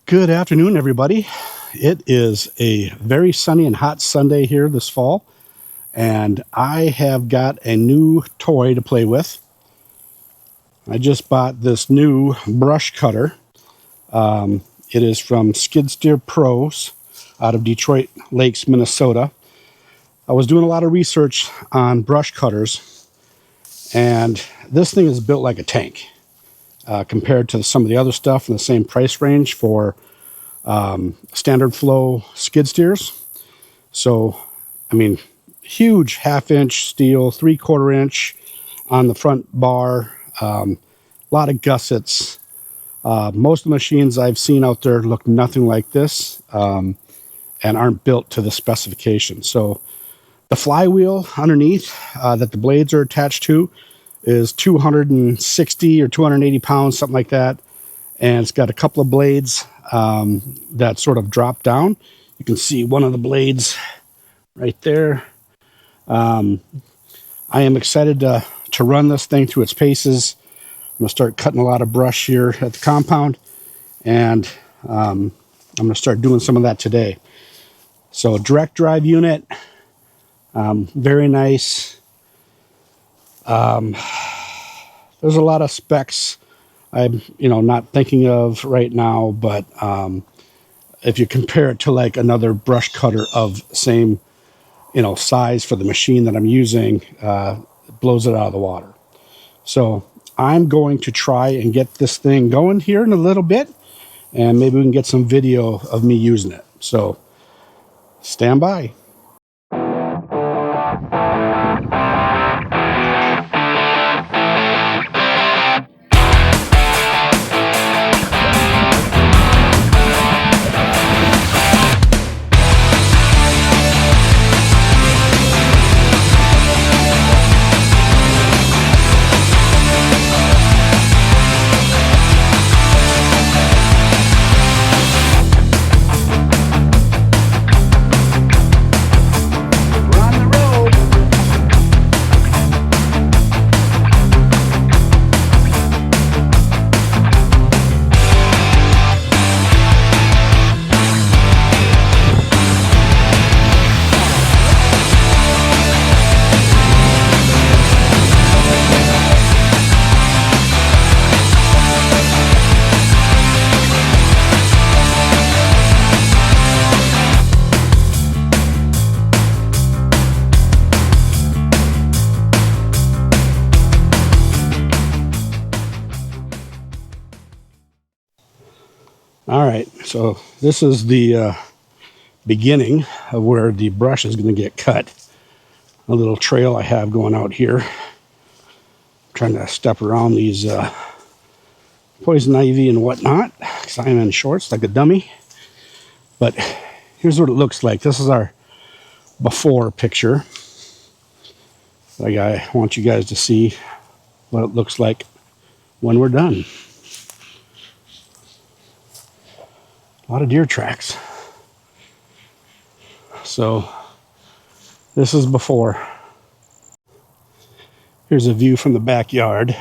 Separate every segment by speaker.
Speaker 1: Good afternoon, everybody. It is a very sunny and hot Sunday here this fall, and I have got a new toy to play with. I just bought this new brush cutter. It is from Skid Steer Pros out of Detroit Lakes, Minnesota. I was doing a lot of research on brush cutters, and this thing is built like a tank compared to some of the other stuff in the same price range for standard flow skid steers. So, I mean, huge half-inch steel, 3/4 inch on the front bar, a lot of gussets. Most of the machines I've seen out there look nothing like this and aren't built to the specification. So the flywheel underneath that the blades are attached to is 260 or 280 pounds, something like that. And it's got a couple of blades that sort of drop down. You can see one of the blades right there. I am excited to run this thing through its paces. I'm going to start cutting a lot of brush here at the compound, and I'm going to start doing some of that today. So direct drive unit, very nice. There's a lot of specs I'm not thinking of right now, but if you compare it to like another brush cutter of same size for the machine that I'm using, it blows it out of the water. So I'm going to try and get this thing going here in a little bit, and maybe we can get some video of me using it. So stand by. All right, so this is the beginning of where the brush is going to get cut. A little trail I have going out here. I'm trying to step around these poison ivy and whatnot, because I'm in shorts like a dummy. But here's what it looks like. This is our before picture. Like, I want you guys to see what it looks like when we're done. A lot of deer tracks. So this is before. Here's a view from the backyard.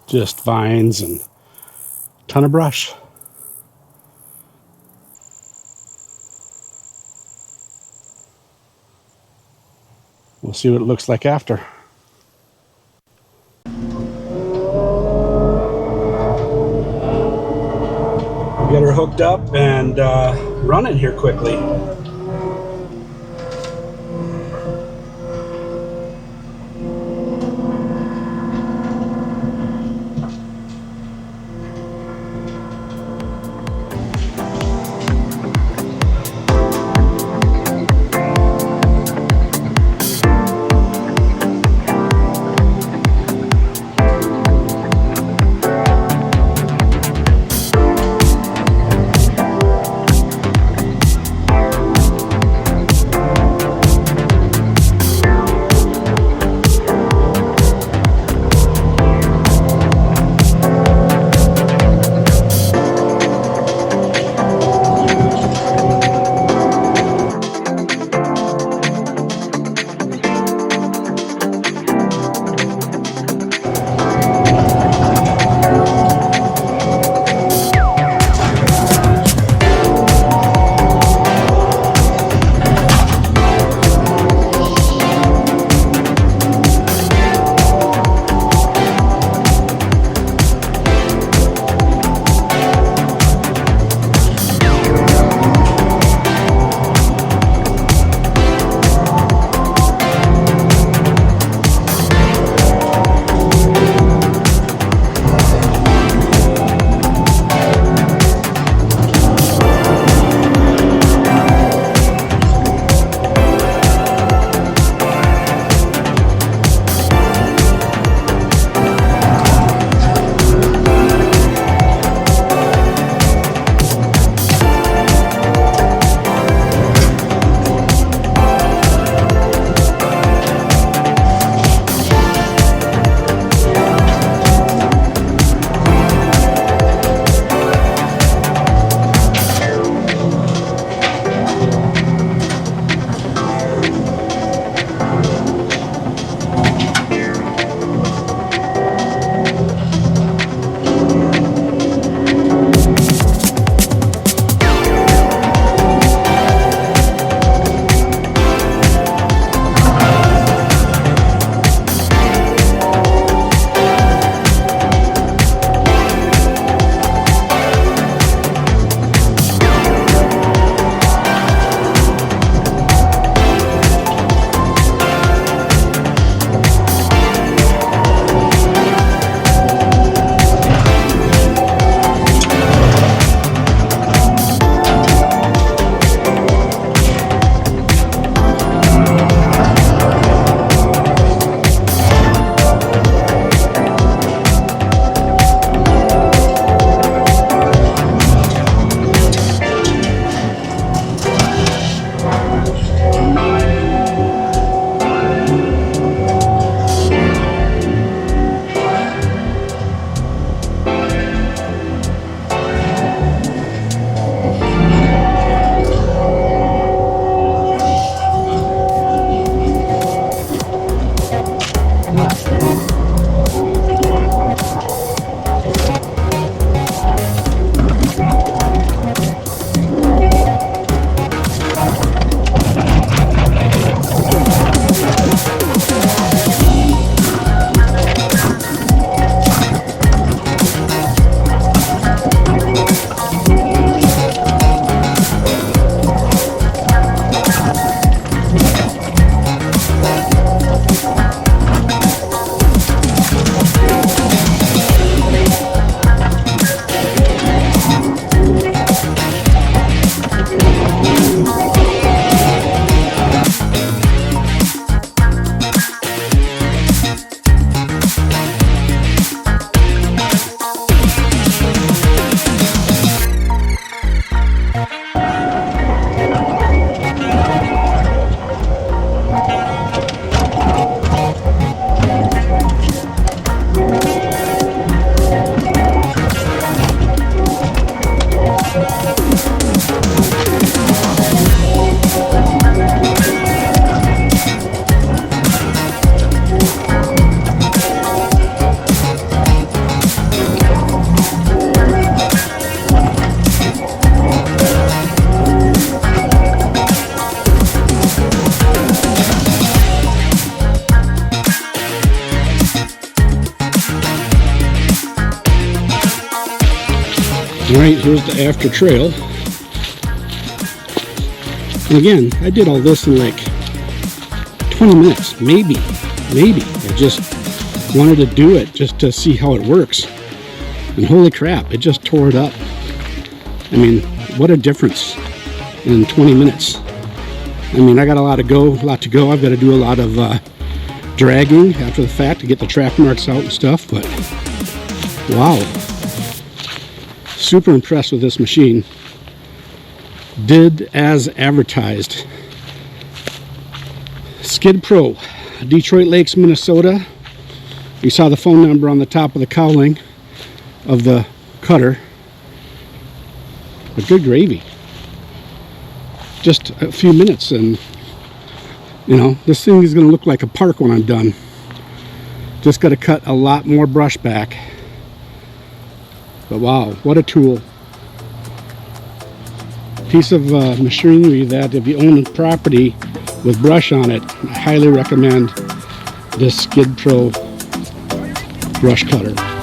Speaker 1: Just vines and a ton of brush. We'll see what it looks like after. Get her hooked up and run it here quickly. Alright, here's the after trail. And again, I did all this in like 20 minutes, maybe. I just wanted to do it just to see how it works. And holy crap, it just tore it up. I mean, what a difference in 20 minutes. I mean, I got a lot to go. I've got to do a lot of dragging after the fact to get the track marks out and stuff, but wow. Super impressed with this machine. Did as advertised. Skid Pro, Detroit Lakes, Minnesota. You saw the phone number on the top of the cowling of the cutter. But good gravy. Just a few minutes and you know, this thing is going to look like a park when I'm done. Just got to cut a lot more brush back. But wow, what a tool. Piece of machinery that if you own a property with brush on it, I highly recommend this Skid Pro brush cutter.